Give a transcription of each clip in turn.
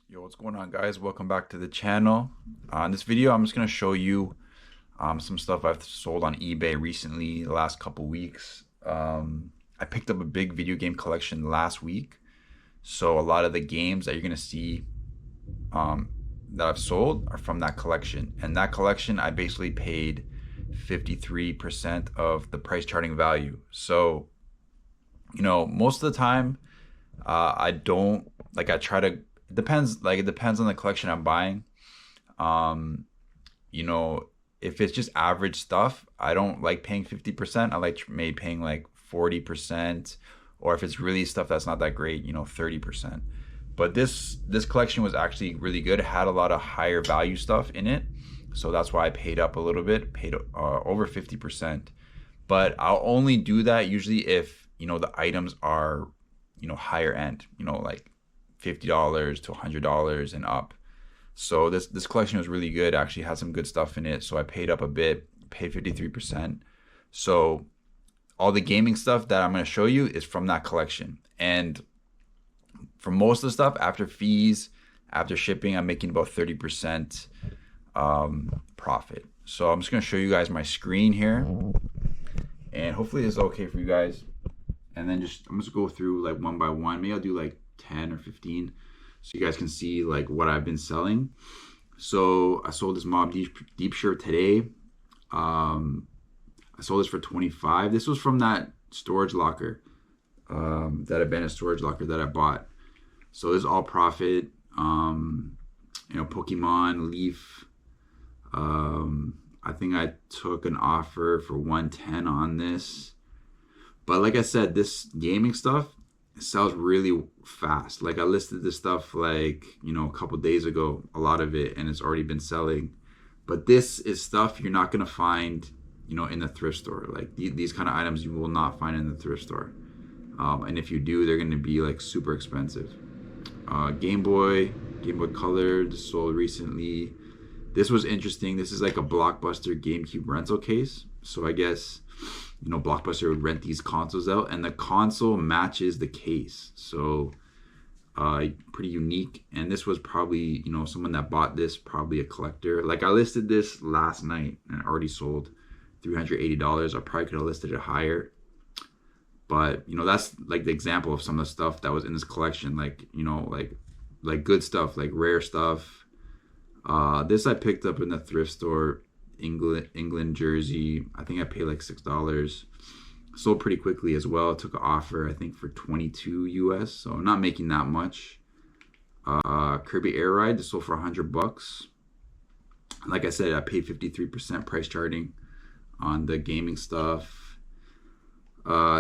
Yo, what's going on, guys? Welcome back to the channel. In this video, I'm just going to show you some stuff I've sold on eBay recently, the last couple weeks. I picked up a big video game collection last week. So a lot of the games that you're going to see um, that I've sold are from that collection. And that collection, I basically paid 53% of the price charting value. So, most of the time, I don't like, I try to, it depends on the collection I'm buying. Um, you know, if it's just average stuff, I don't like paying 50%. I like maybe paying like 40%, or if it's really stuff that's not that great, 30%. But this collection was actually really good. It had a lot of higher value stuff in it. So that's why I paid up a little bit, paid over 50%. But I'll only do that usually if, the items are, higher end, like $50 to $100 and up. So this collection was really good. Actually had some good stuff in it. So I paid up a bit, paid 53%. So all the gaming stuff that I'm going to show you is from that collection. And for most of the stuff, after fees, after shipping, I'm making about 30% profit. So I'm just going to show you guys my screen here. And hopefully this is okay for you guys. And then I'm just go through like one by one. Maybe I'll do like 10 or 15 so you guys can see like what I've been selling. So I sold this Mob Deep shirt today. I sold this for 25. This was from that storage locker, that abandoned storage locker that I bought. So this is all profit. Pokemon Leaf. I think I took an offer for 110 on this. But like I said, this gaming stuff sells really fast. Like I listed this stuff like, a couple days ago, a lot of it, and it's already been selling. But this is stuff you're not going to find, in the thrift store. Like these kind of items you will not find in the thrift store. And if you do, they're going to be like super expensive. Game Boy Color, just sold recently. This was interesting. This is like a Blockbuster GameCube rental case. So I guess, Blockbuster would rent these consoles out, and the console matches the case. So pretty unique. And this was probably, someone that bought this, probably a collector. Like I listed this last night and already sold $380. I probably could have listed it higher. But, that's like the example of some of the stuff that was in this collection. Like, like good stuff, like rare stuff. This I picked up in the thrift store, England jersey. I think I paid like $6. Sold pretty quickly as well. Took an offer, I think, for 22 US. So I'm not making that much. Kirby Air Ride, this sold for $100. Like I said, I paid 53% price charting on the gaming stuff.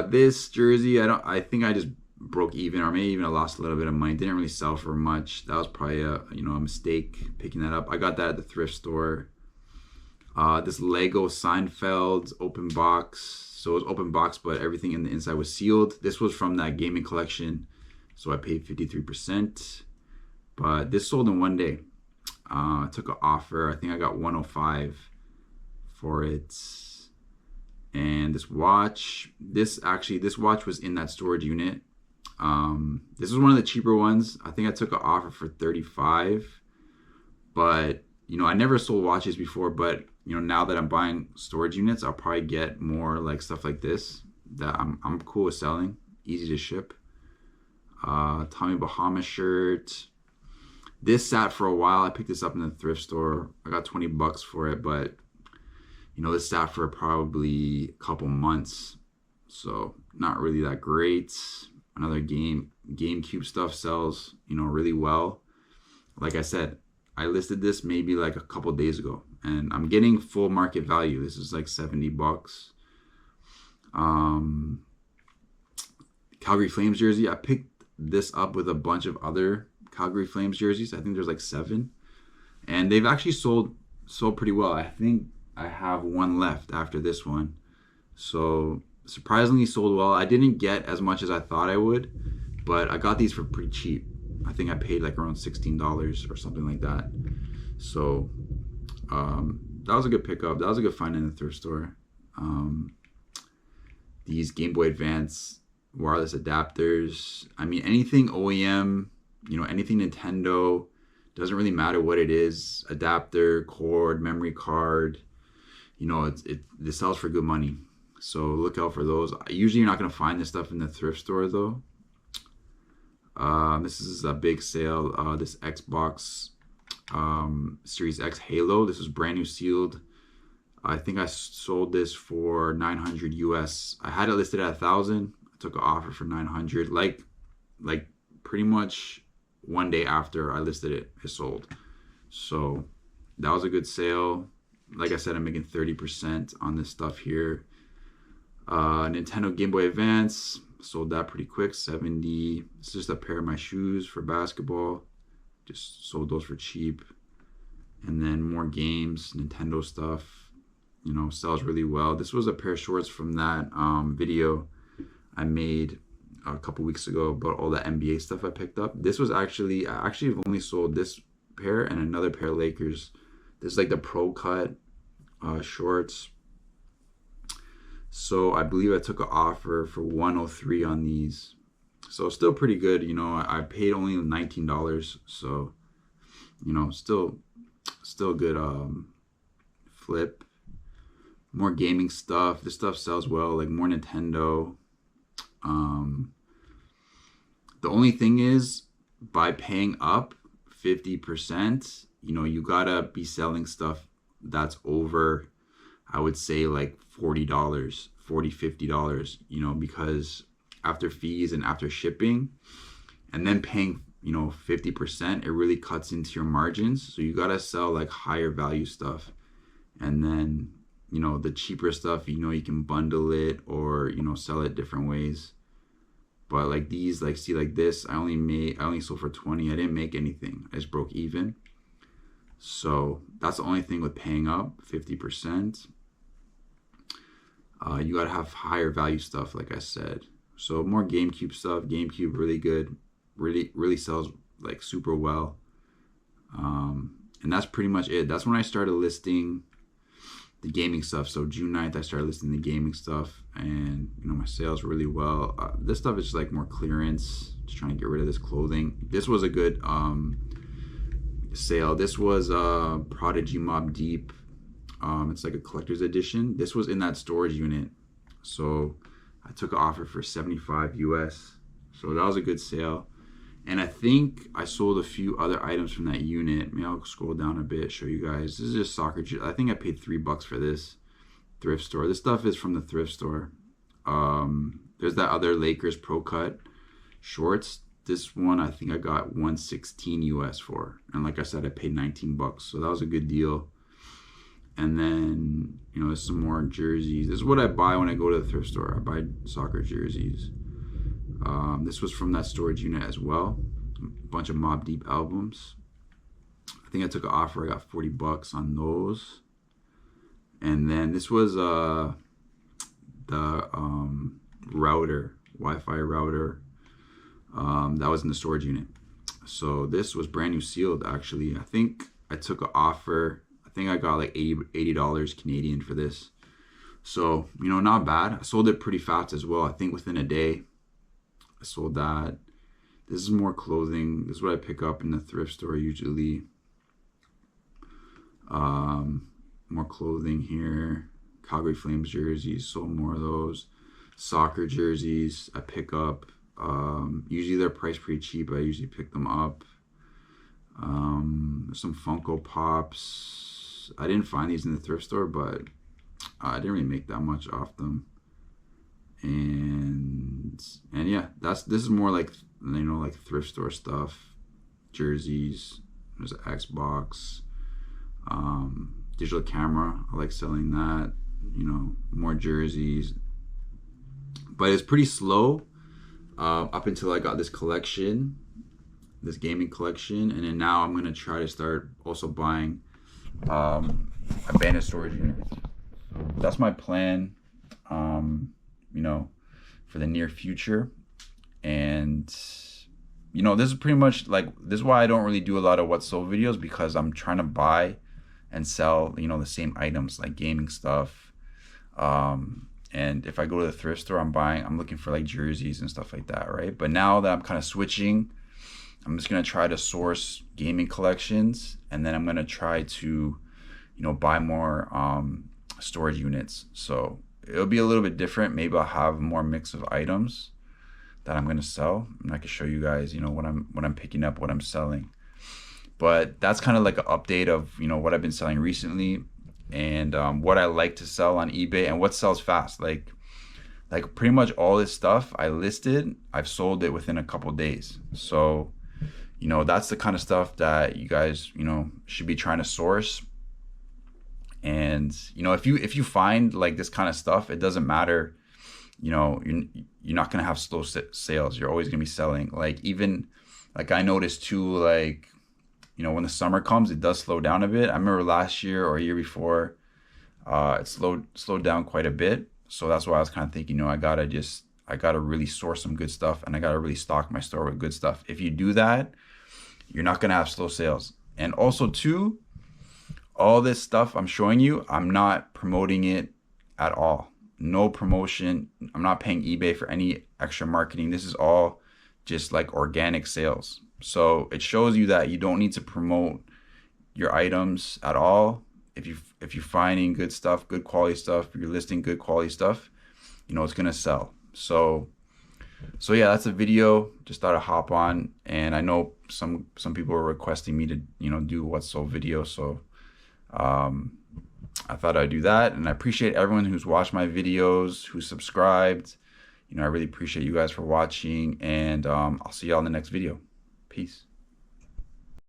This jersey, I think I just broke even, or maybe even I lost a little bit of money. Didn't really sell for much. That was probably a mistake picking that up. I got that at the thrift store. This Lego Seinfeld open box. So it was open box, but everything in the inside was sealed. This was from that gaming collection, so I paid 53%. But this sold in one day. I took an offer. I think I got 105 for it. And this watch was in that storage unit. This was one of the cheaper ones. I think I took an offer for 35. But I never sold watches before, but now that I'm buying storage units, I'll probably get more like stuff like this that I'm cool with selling. Easy to ship. Tommy Bahama shirt. This sat for a while. I picked this up in the thrift store. I got $20 for it, but this sat for probably a couple months, so not really that great. Another GameCube stuff sells, really well. Like I said, I listed this maybe like a couple days ago, and I'm getting full market value. This is like $70. Calgary Flames jersey. I picked this up with a bunch of other Calgary Flames jerseys. I think there's like 7, and they've actually sold pretty well. I think I have one left after this one. So surprisingly sold well. I didn't get as much as I thought I would, but I got these for pretty cheap. I think I paid like around $16 or something like that. So that was a good pickup. That was a good find in the thrift store. These Game Boy Advance wireless adapters. I mean, anything OEM, anything Nintendo, Doesn't really matter what it is, adapter, cord, memory card, you know, it sells for good money. So look out for those. Usually you're not going to find this stuff in the thrift store though. This is a big sale. This Xbox Series X Halo. This is brand new sealed. I think I sold this for 900 US. I had it listed at 1,000. I took an offer for 900. Like pretty much one day after I listed it, it sold. So that was a good sale. Like I said, I'm making 30% on this stuff here. Nintendo Game Boy Advance, sold that pretty quick, 70. It's just a pair of my shoes for basketball. Just sold those for cheap. And then more games, Nintendo stuff, you know, sells really well. This was a pair of shorts from that video I made a couple weeks ago about all the NBA stuff I picked up. This was actually, I actually have only sold this pair and another pair of Lakers. This is like the Pro Cut shorts. So I believe I took an offer for 103 on these. So still pretty good, you know. I paid only $19, so you know, still good flip. More gaming stuff. This stuff sells well, like more Nintendo. The only thing is, by paying up 50%, you know, you gotta be selling stuff that's over, I would say like $40, $50, you know, because after fees and after shipping and then paying, you know, 50%, it really cuts into your margins. So you got to sell like higher value stuff. And then, you know, the cheaper stuff, you know, you can bundle it or, you know, sell it different ways. But like these, like, see, like this, I only sold for 20. I didn't make anything. I just broke even. So that's the only thing with paying up 50%. You gotta have higher value stuff, like I said. So more GameCube stuff. GameCube really good, really sells like super well. And that's pretty much it. That's when I started listing the gaming stuff. So June 9th, I started listing the gaming stuff, and you know, my sales really well. This stuff is just like more clearance, just trying to get rid of this clothing. This was a good sale. This was Prodigy Mob Deep. It's like a collector's edition. This was in that storage unit. So I took an offer for 75 US. So that was a good sale. And I think I sold a few other items from that unit. Maybe I'll scroll down a bit, show you guys. This is just soccer. I think I paid $3 for this thrift store. This stuff is from the thrift store. There's that other Lakers Pro Cut shorts. This one I think I got 116 US for. And like I said, I paid $19. So that was a good deal. And then, you know, there's some more jerseys. This is what I buy when I go to the thrift store. I buy soccer jerseys. This was from that storage unit as well. A bunch of Mobb Deep albums. I think I took an offer. I got $40 on those. And then this was the router, Wi-Fi router. That was in the storage unit. So this was brand new sealed, actually. I think I took an offer. I think I got like $80 Canadian for this. So, you know, not bad. I sold it pretty fast as well. I think within a day, I sold that. This is more clothing. This is what I pick up in the thrift store usually. More clothing here. Calgary Flames jerseys, sold more of those. Soccer jerseys I pick up. Usually they're priced pretty cheap. I usually pick them up. Some Funko Pops. I didn't find these in the thrift store, but I didn't really make that much off them. And yeah, this is more like, you know, like thrift store stuff. Jerseys. There's an Xbox. Digital camera. I like selling that. You know, more jerseys. But it's pretty slow up until I got this collection, this gaming collection, and then now I'm gonna try to start also buying abandoned storage units. That's my plan, you know, for the near future. And you know, this is pretty much like, this is why I don't really do a lot of what's sold videos, because I'm trying to buy and sell, you know, the same items like gaming stuff. And if I go to the thrift store, I'm looking for like jerseys and stuff like that, right? But now that I'm kind of switching, I'm just gonna try to source gaming collections, and then I'm gonna try to, buy more storage units. So it'll be a little bit different. Maybe I'll have more mix of items that I'm gonna sell, and I can show you guys, what I'm picking up, what I'm selling. But that's kind of like an update of what I've been selling recently, and what I like to sell on eBay and what sells fast. Like pretty much all this stuff I listed, I've sold it within a couple days. So that's the kind of stuff that you guys should be trying to source. And if you find like this kind of stuff, it doesn't matter. You're not gonna have slow sales. You're always gonna be selling. Like even like I noticed too, like when the summer comes, it does slow down a bit. I remember last year or a year before, it slowed down quite a bit. So that's why I was kind of thinking, I gotta really source some good stuff, and I gotta really stock my store with good stuff. If you do that, you're not gonna have slow sales. And also too, all this stuff I'm showing you, I'm not promoting it at all. No promotion. I'm not paying eBay for any extra marketing. This is all just like organic sales. So it shows you that you don't need to promote your items at all. If you're finding good stuff, good quality stuff, you're listing good quality stuff, it's gonna sell. So yeah, that's a video. Just thought I'd hop on, and I know some people were requesting me to do what's sold video. So I thought I'd do that, and I appreciate everyone who's watched my videos, who subscribed. I really appreciate you guys for watching, and I'll see y'all in the next video. Peace.